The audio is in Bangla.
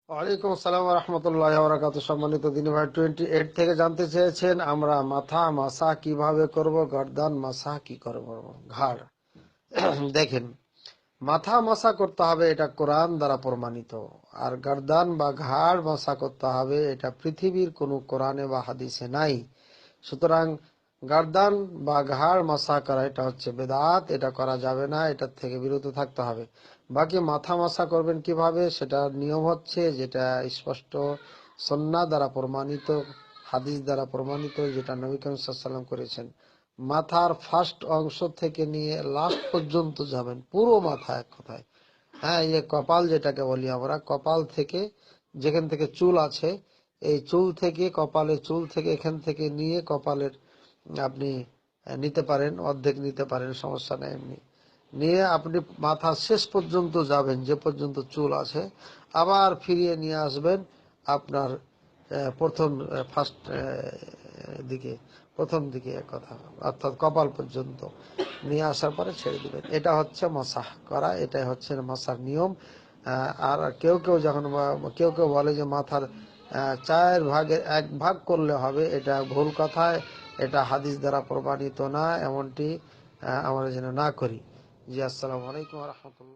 ওয়ালাইকুম আসসালাম রহমতুল্লাহ বরাকাত। সম্মানিত দিনী ভাই, 28 থেকে জানতে চেয়েছেন আমরা মাথা মাসা কিভাবে করব, গর্দান মাসা কি করব, ঘাড়। দেখেন, মাথা মাসা করতে হবে, এটা কোরআন দ্বারা প্রমাণিত। আর গর্দান বা ঘাড় মাসা করতে হবে, এটা পৃথিবীর কোনো কোরআনে বা হাদিসে নাই। সুতরাং গর্দান বা ঘাড় মাসা করা এটা হচ্ছে বেদাত, এটা করা যাবে না, এটার থেকে বিরত থাকতে হবে। বাকি মাথা মাসা করবেন কিভাবে, সেটা নিয়ম হচ্ছে যেটা স্পষ্ট সুন্নাহ দ্বারা প্রমাণিত, হাদিস দ্বারা প্রমাণিত, যেটা নবী করিম সাল্লাল্লাহু আলাইহি ওয়াসাল্লাম করেছেন। মাথার ফার্স্ট অংশ থেকে নিয়ে লাস্ট পর্যন্ত যাবেন, পুরো মাথা এক কথায়। হ্যাঁ, এই যে কপাল যেটাকে বলি আমরা, কপাল থেকে যেখান থেকে চুল আছে, এই চুল থেকে, কপালের চুল থেকে, এখান থেকে নিয়ে কপালের আপনি নিতে পারেন, অর্ধেক নিতে পারেন, সমস্যা নেই। এমনি নিয়ে আপনি মাথা শেষ পর্যন্ত যাবেন, যে পর্যন্ত চুল আছে, আবার ফিরিয়ে নিয়ে আসবেন আপনার প্রথম ফার্স্ট দিকে, প্রথম দিকে, এক কথা, অর্থাৎ কপাল পর্যন্ত নিয়ে আসার পরে ছেড়ে দিবেন। এটা হচ্ছে মাসাহ করা, এটাই হচ্ছে মাসার নিয়ম। আর কেউ কেউ যখন কেউ কেউ বলে যে মাথার 4 ভাগের 1 ভাগ করলে হবে, এটা ভুল কথায়, এটা হাদিস দ্বারা প্রমাণিত না। এমনটি আমরা যেন না করি। জি, আসসালামু আলাইকুম রহমতুল্লাহ।